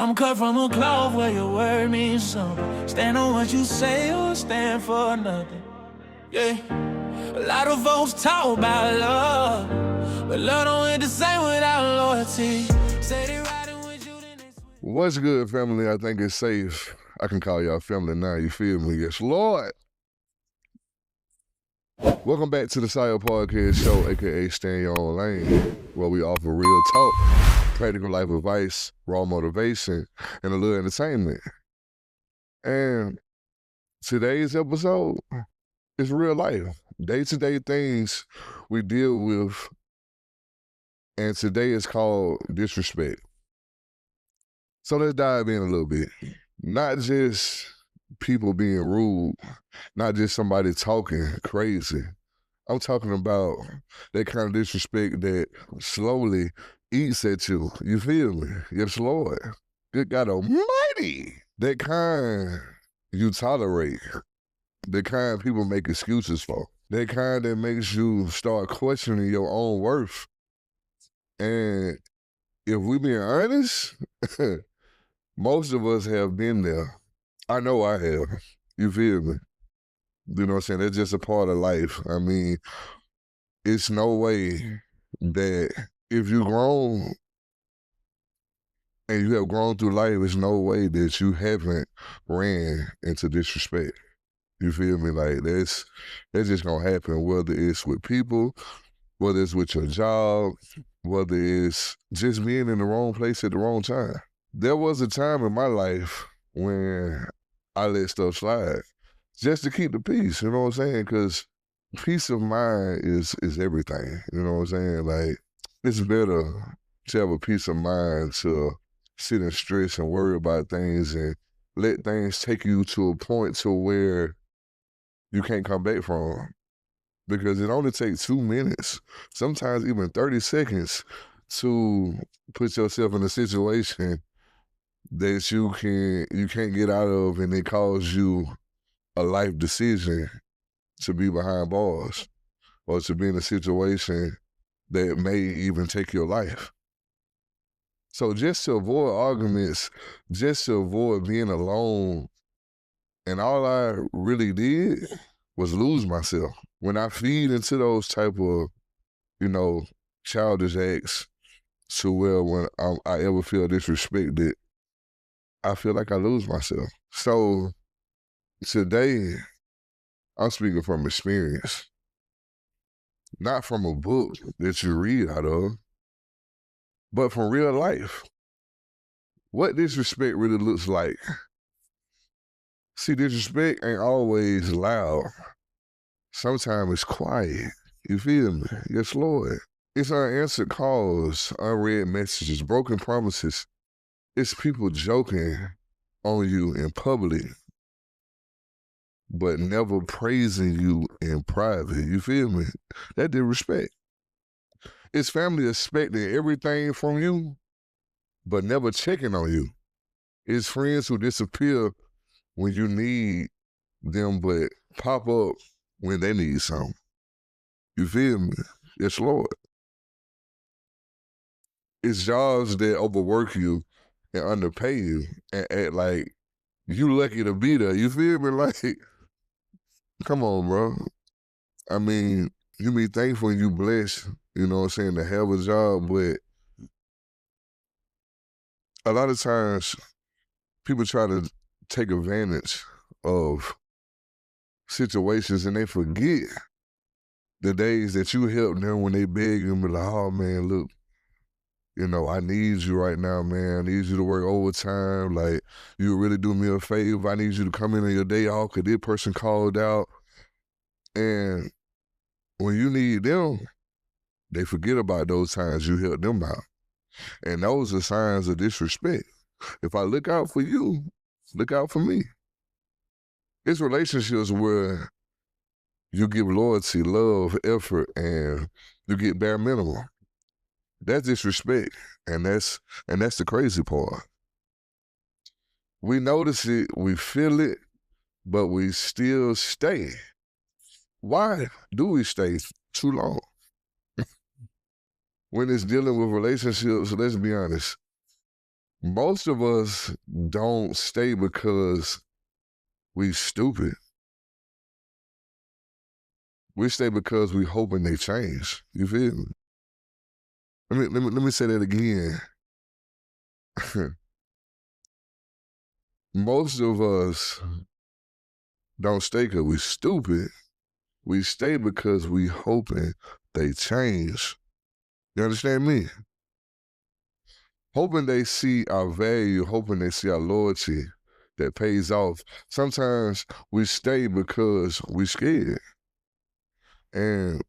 I'm cut from a cloth where your word means something. Stand on what you say or stand for nothing. Yeah. A lot of folks talk about love, but love don't hit the same without loyalty. Say they riding with you, then they switch. What's good, family? I think it's safe. I can call y'all family now, you feel me? Yes, Lord. Welcome back to the Sire Podcast Show, aka Stay in Your Own Lane, where we offer real talk, practical life advice, raw motivation, and a little entertainment. And today's episode is real life, day-to-day things we deal with, and today is called disrespect. So let's dive in a little bit. Not just people being rude, not just somebody talking crazy. I'm talking about that kind of disrespect that slowly eats at you. You feel me? Yes, Lord. Good God Almighty. That kind you tolerate. The kind people make excuses for. That kind that makes you start questioning your own worth. And if we being honest, most of us have been there. I know I have. You feel me? You know what I'm saying? That's just a part of life. I mean, it's no way that if you're grown and you have grown through life, it's no way that you haven't ran into disrespect. You feel me? Like, that's just gonna happen, whether it's with people, whether it's with your job, whether it's just being in the wrong place at the wrong time. There was a time in my life when I let stuff slide just to keep the peace, you know what I'm saying? Because peace of mind is everything, you know what I'm saying? Like, it's better to have a peace of mind to sit in stress and worry about things and let things take you to a point to where you can't come back from. Because it only takes 2 minutes, sometimes even 30 seconds, to put yourself in a situation that you can't get out of, and it causes you a life decision to be behind bars or to be in a situation that may even take your life. So just to avoid arguments, just to avoid being alone, and all I really did was lose myself. When I feed into those type of, childish acts, to where when I ever feel disrespected, I feel like I lose myself. So today, I'm speaking from experience, not from a book that you read out of, but from real life. What disrespect really looks like. See, disrespect ain't always loud. Sometimes it's quiet. You feel me? Yes, Lord. It's unanswered calls, unread messages, broken promises. It's people joking on you in public, but never praising you in private. You feel me? That disrespect. It's family expecting everything from you, but never checking on you. It's friends who disappear when you need them, but pop up when they need something. You feel me? Yes, Lord. It's jobs that overwork you and underpay you and act like you lucky to be there. You feel me? Like, come on, bro. I mean, you be thankful and you blessed, you know what I'm saying, to have a job, but a lot of times people try to take advantage of situations and they forget the days that you helped them when they beg and be like, oh man, look, I need you right now, man. I need you to work overtime. Like, you really do me a favor. I need you to come in on your day off because this person called out. And when you need them, they forget about those times you helped them out. And those are signs of disrespect. If I look out for you, look out for me. It's relationships where you give loyalty, love, effort, and you get bare minimum. That's disrespect, and that's the crazy part. We notice it, we feel it, but we still stay. Why do we stay too long? When it's dealing with relationships, let's be honest, Most of us don't stay because we stupid. We stay because we hoping they change. You feel me? Let me say that again. Most of us don't stay because we stupid. We stay because we hoping they change. You understand me? Hoping they see our value, hoping they see our loyalty that pays off. Sometimes we stay because we scared. And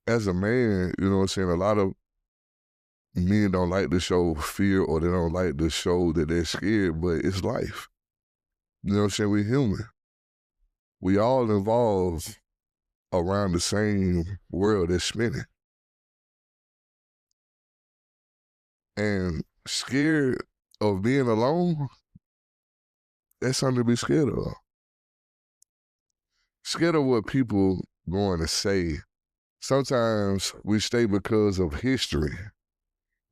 as a man, you know what I'm saying, a lot of men don't like to show fear or they don't like to show that they're scared, but it's life. You know what I'm saying? We're human. We all involved around the same world that's spinning. And scared of being alone, that's something to be scared of. Scared of what people going to say. Sometimes we stay because of history.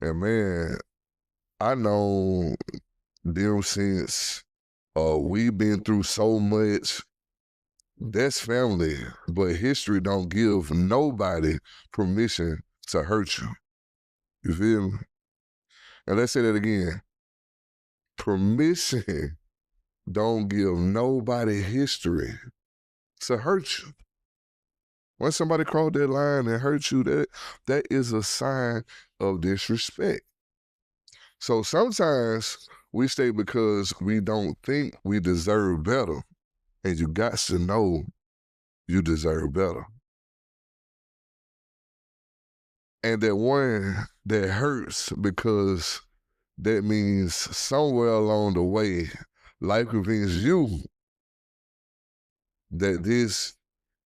And man, I know them since we've been through so much. That's family, but history don't give nobody permission to hurt you. You feel me? And let's say that again. Permission don't give nobody history to hurt you. When somebody cross that line and hurt you, that is a sign of disrespect. So sometimes we stay because we don't think we deserve better. And you got to know you deserve better. And that one that hurts because that means somewhere along the way, life convinced you that this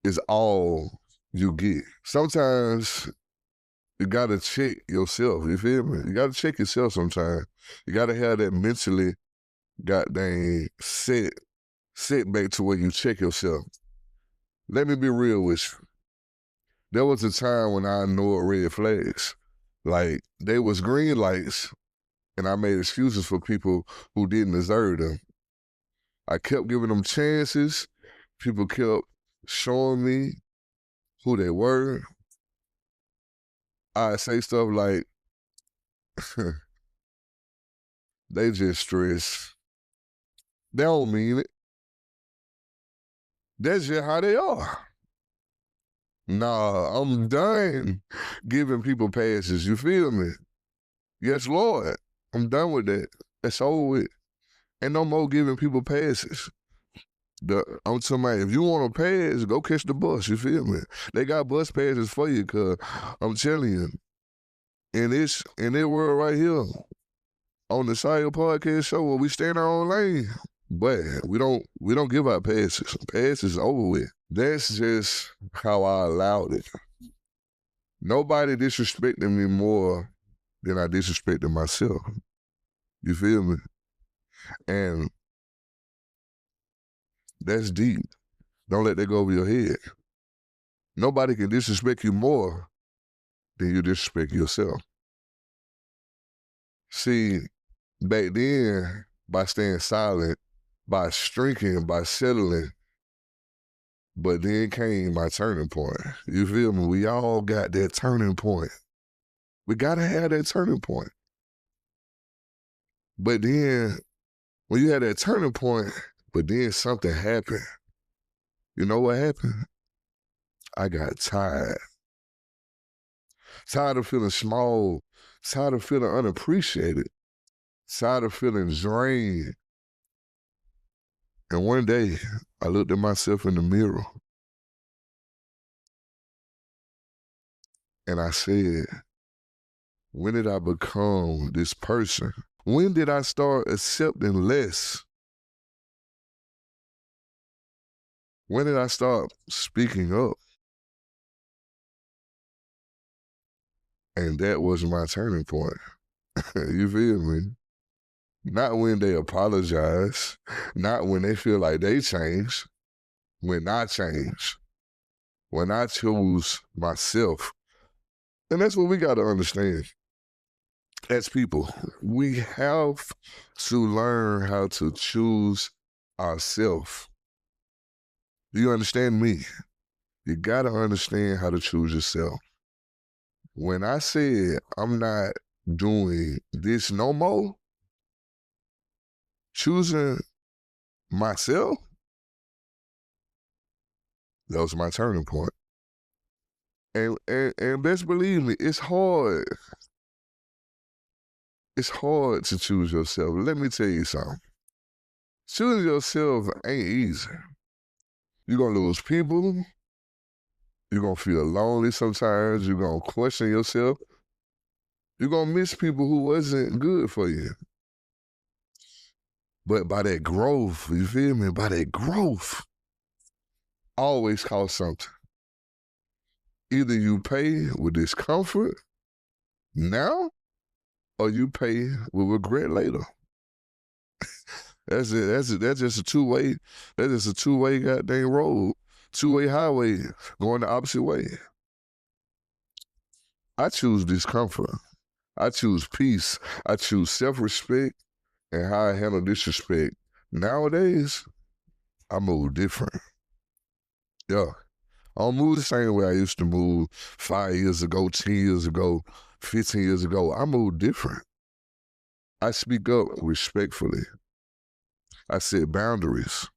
is all you get. Sometimes you gotta check yourself, you feel me? You gotta check yourself sometimes. You gotta have that mentally goddamn set back to where you check yourself. Let me be real with you. There was a time when I ignored red flags. Like, they was green lights, and I made excuses for people who didn't deserve them. I kept giving them chances. People kept showing me who they were. I say stuff like, they just stress. They don't mean it. That's just how they are. Nah, I'm done giving people passes. You feel me? Yes, Lord. I'm done with that. That's over with. Ain't no more giving people passes. I'm talking about, if you want a pass, go catch the bus. You feel me? They got bus passes for you, cause I'm telling you, in this world right here, on the Sire Podcast Show, where we stay in our own lane, but we don't give out passes. Passes over with. That's just how I allowed it. Nobody disrespected me more than I disrespected myself. You feel me? And that's deep. Don't let that go over your head. Nobody can disrespect you more than you disrespect yourself. See, back then, by staying silent, by shrinking, by settling, but then came my turning point. You feel me? We all got that turning point. We gotta have that turning point. But then, when you had that turning point, but then something happened. You know what happened? I got tired. Tired of feeling small. Tired of feeling unappreciated. Tired of feeling drained. And one day, I looked at myself in the mirror. And I said, when did I become this person? When did I start accepting less? When did I start speaking up? And that was my turning point. You feel me? Not when they apologize, not when they feel like they change, when I change, when I choose myself. And that's what we got to understand. as people, we have to learn how to choose ourselves. Do you understand me? You gotta understand how to choose yourself. When I said I'm not doing this no more, choosing myself, that was my turning point. And best believe me, it's hard. It's hard to choose yourself. Let me tell you something. Choosing yourself ain't easy. You're gonna lose people. You're gonna feel lonely sometimes. You're gonna question yourself. You're gonna miss people who wasn't good for you. But by that growth, you feel me? By that growth, always costs something. Either you pay with discomfort now, or you pay with regret later. That's it. That's just a two-way. That's just a two-way goddamn road, two-way highway going the opposite way. I choose discomfort. I choose peace. I choose self-respect and how I handle disrespect. Nowadays, I move different. Yeah. I don't move the same way I used to move 5 years ago, 10 years ago, 15 years ago. I move different. I speak up respectfully. I set boundaries.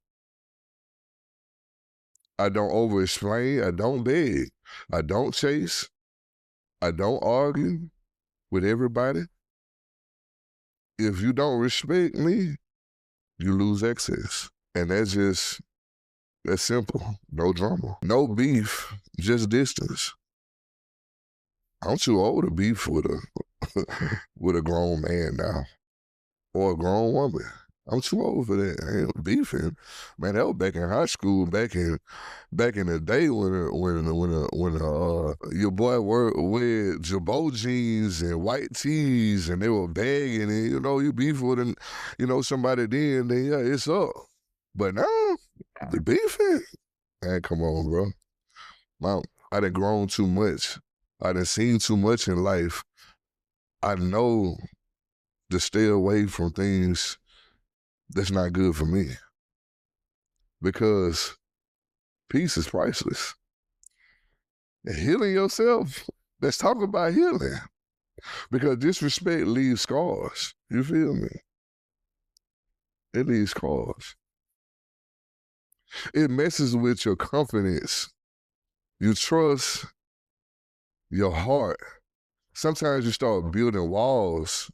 I don't over-explain. I don't beg. I don't chase. I don't argue with everybody. If you don't respect me, you lose access. And that's simple. No drama. No beef, just distance. I'm too old to beef with a grown man now or a grown woman. I'm too old for that. I ain't beefing. Man, that was back in high school, back in the day when your boy wear Jabot jeans and white tees and they were bagging and you beef with somebody then yeah, it's up. But now, the beefing, man, come on, bro. I done grown too much. I done seen too much in life. I know to stay away from things that's not good for me. Because peace is priceless. And healing yourself, let's talk about healing. Because disrespect leaves scars. You feel me? It leaves scars. It messes with your confidence, your trust, your heart. Sometimes you start building walls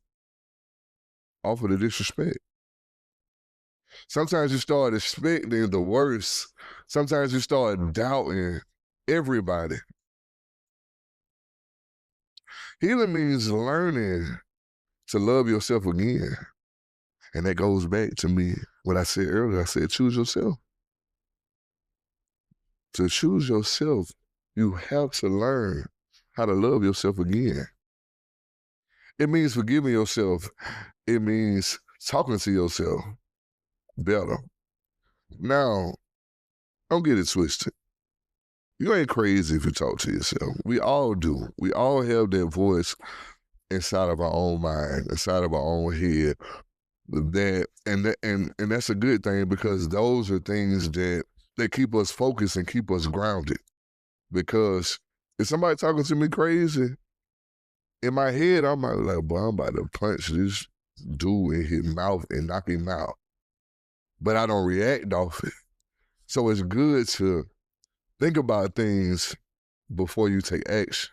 off of the disrespect. Sometimes you start expecting the worst. Sometimes you start doubting everybody. Healing means learning to love yourself again. And that goes back to me, what I said earlier. I said, choose yourself. To choose yourself, you have to learn how to love yourself again. It means forgiving yourself. It means talking to yourself better. Now, don't get it twisted. You ain't crazy if you talk to yourself. We all do. We all have that voice inside of our own mind, inside of our own head. And that's a good thing, because those are things that keep us focused and keep us grounded. Because if somebody talking to me crazy, in my head, I might be like, boy, I'm about to punch this dude in his mouth and knock him out. But I don't react off it. So it's good to think about things before you take action.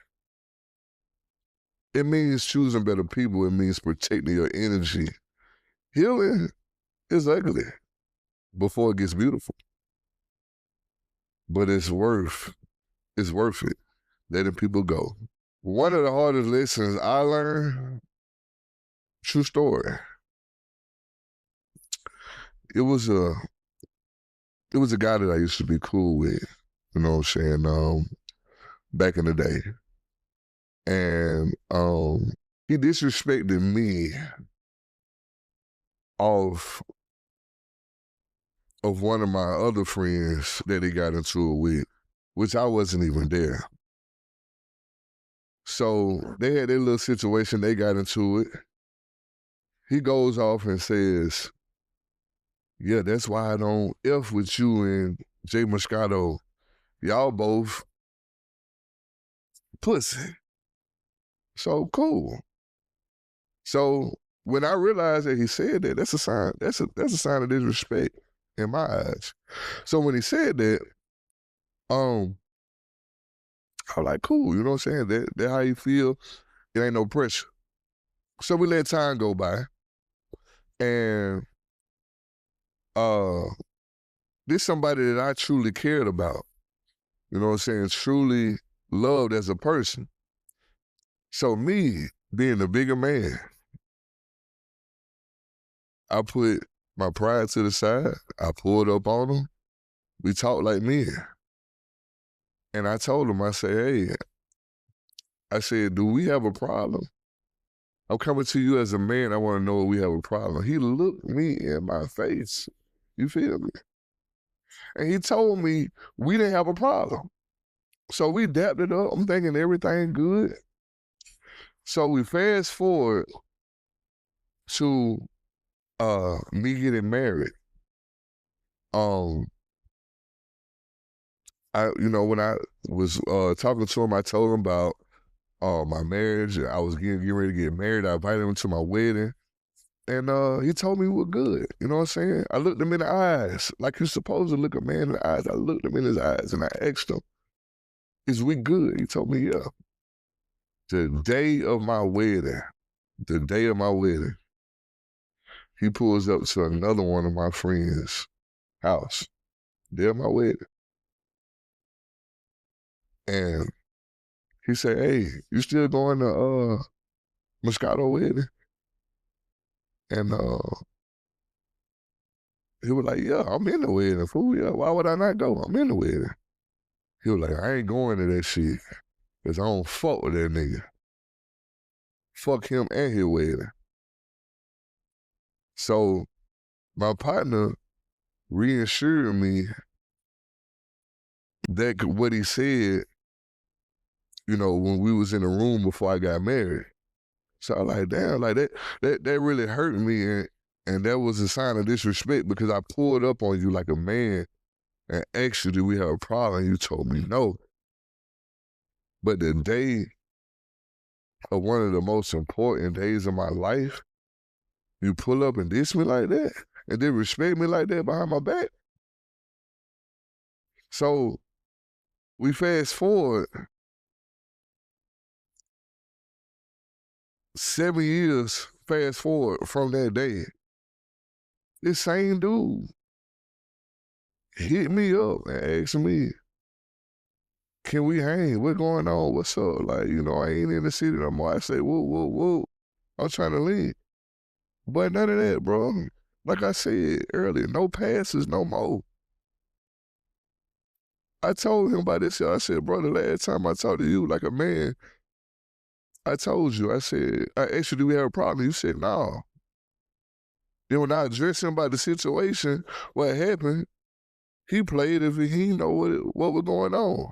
It means choosing better people. It means protecting your energy. Healing is ugly before it gets beautiful. But it's worth it, letting people go. One of the hardest lessons I learned, true story. It was a guy that I used to be cool with, you know what I'm saying, back in the day. And he disrespected me of one of my other friends that he got into it with, which I wasn't even there. So they had their little situation, they got into it. He goes off and says, yeah, that's why I don't F with you and Jay Moscato. Y'all both pussy. So cool. So when I realized that he said that, that's a sign. That's a sign of disrespect in my eyes. So when he said that, I'm like, cool. You know what I'm saying? That how you feel. It ain't no pressure. So we let time go by, and this somebody that I truly cared about. You know what I'm saying? Truly loved as a person. So me being the bigger man, I put my pride to the side. I pulled up on him. We talked like men. And I told him, I said, hey, I said, do we have a problem? I'm coming to you as a man. I want to know if we have a problem. He looked me in my face. You feel me? And he told me we didn't have a problem. So we dapped it up. I'm thinking everything good. So we fast forward to me getting married. When I was talking to him, I told him about my marriage. I was getting ready to get married. I invited him to my wedding. And he told me we were good. You know what I'm saying? I looked him in the eyes, like you're supposed to look a man in the eyes. I looked him in his eyes and I asked him, is we good? He told me, yeah. The day of my wedding, he pulls up to another one of my friends' house. Day of my wedding. And he said, hey, you still going to Moscato wedding? And he was like, yeah, I'm in the wedding, fool. Yeah, why would I not go? I'm in the wedding. He was like, I ain't going to that shit because I don't fuck with that nigga. Fuck him and his wedding. So my partner reassured me that what he said, when we was in the room before I got married. So I like, damn, like that really hurt me, and that was a sign of disrespect because I pulled up on you like a man and asked you, do we have a problem? You told me no. But the day of one of the most important days of my life, you pull up and diss me like that and then respect me like that behind my back. So we fast forward 7 years, fast forward from that day. This same dude hit me up and asked me, can we hang? What's going on? What's up? Like, I ain't in the city no more. I say, whoa. I'm trying to leave. But none of that, bro. Like I said earlier, no passes no more. I told him about this. I said, bro, the last time I talked to you like a man, I told you, I said, I asked you, do we have a problem? You said, no. Then when I addressed him about the situation, what happened, he played if he didn't know what was going on.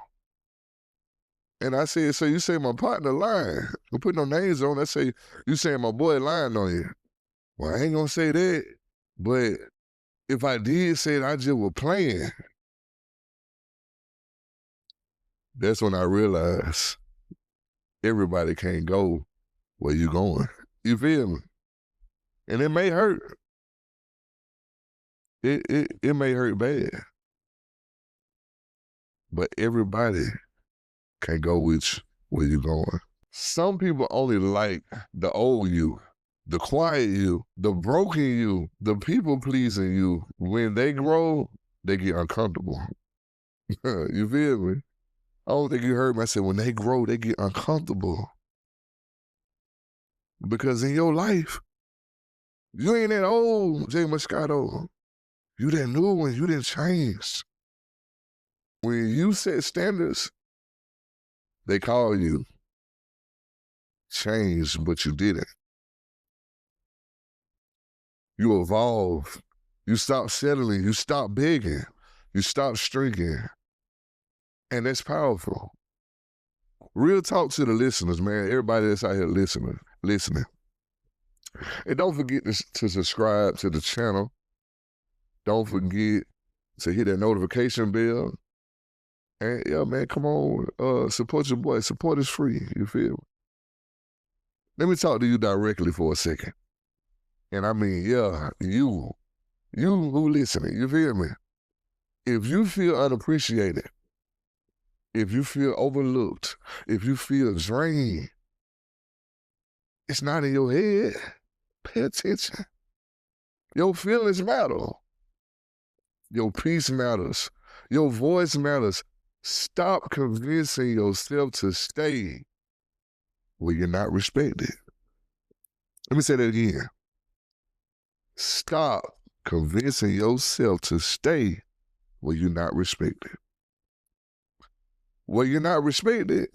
And I said, so you say my partner lying. I'm putting no names on. I say, you saying my boy lying on you. Well, I ain't gonna say that. But if I did say it, I just was playing. That's when I realized everybody can't go where you going. You feel me? And it may hurt. It may hurt bad. But everybody can't go with where you going. Some people only like the old you, the quiet you, the broken you, the people-pleasing you. When they grow, they get uncomfortable. You feel me? I don't think you heard me. I said when they grow, they get uncomfortable. Because in your life, you ain't that old, Jay Moscato. You that new one, you didn't change. When you set standards, they call you changed, but you didn't. You evolve. You stop settling. You stop begging. You stop streaking. And that's powerful. Real talk to the listeners, man. Everybody that's out here listening. And don't forget to subscribe to the channel. Don't forget to hit that notification bell. And yeah, man, come on, support your boy. Support is free, you feel me? Let me talk to you directly for a second. And I mean, yeah, you who listening, you feel me? If you feel unappreciated, if you feel overlooked, if you feel drained, it's not in your head. Pay attention. Your feelings matter. Your peace matters. Your voice matters. Stop convincing yourself to stay where you're not respected. Let me say that again. Stop convincing yourself to stay where you're not respected. Where you're not respected,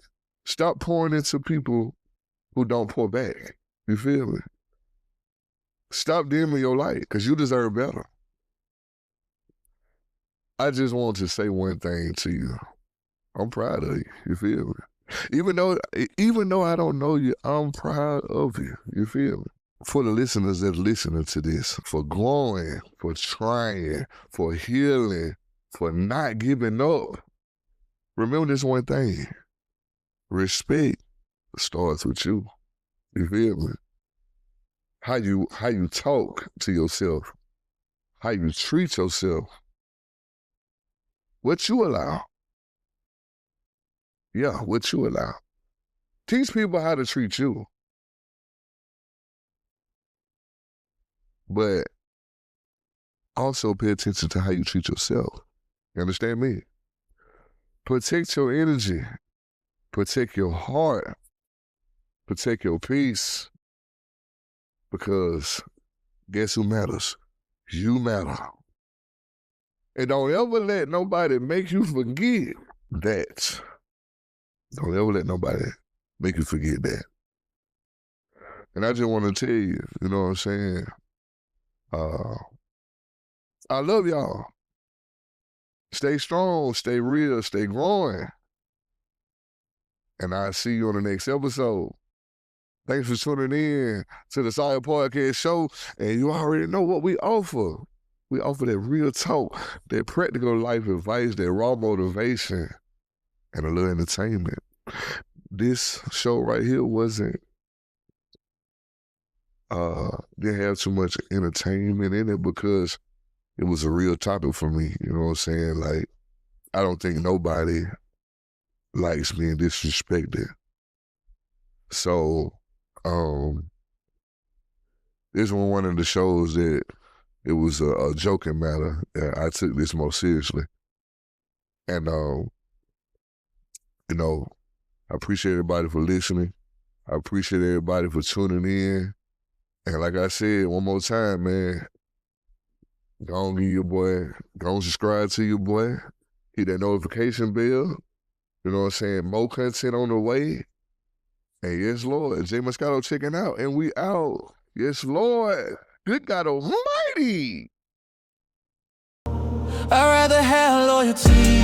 stop pouring into people who don't pour back. You feel me? Stop dimming your light, because you deserve better. I just want to say one thing to you. I'm proud of you. You feel me? Even though I don't know you, I'm proud of you. You feel me? For the listeners that's listening to this, for growing, for trying, for healing, for not giving up, remember this one thing. Respect starts with you. You feel me? How you talk to yourself, how you treat yourself, what you allow. Yeah, what you allow. Teach people how to treat you. But also pay attention to how you treat yourself. You understand me? Protect your energy. Protect your heart. Protect your peace. Because guess who matters? You matter. And don't ever let nobody make you forget that. Don't ever let nobody make you forget that. And I just want to tell you, you know what I'm saying? I love y'all. Stay strong, stay real, stay growing. And I'll see you on the next episode. Thanks for tuning in to the Sire Podcast Show. And you already know what we offer. We offer that real talk, that practical life advice, that raw motivation, and a little entertainment. This show right here didn't have too much entertainment in it because it was a real topic for me. You know what I'm saying? Like, I don't think nobody likes being disrespected. So, this was one of the shows that it was a joking matter. I took this more seriously. And, you know, I appreciate everybody for listening. I appreciate everybody for tuning in. And like I said, one more time, man, go on subscribe to your boy. Hit that notification bell. You know what I'm saying? More content on the way. And yes, Lord, Jay Moscato checking out. And we out. Yes, Lord. Good God Almighty. I'd rather have loyalty.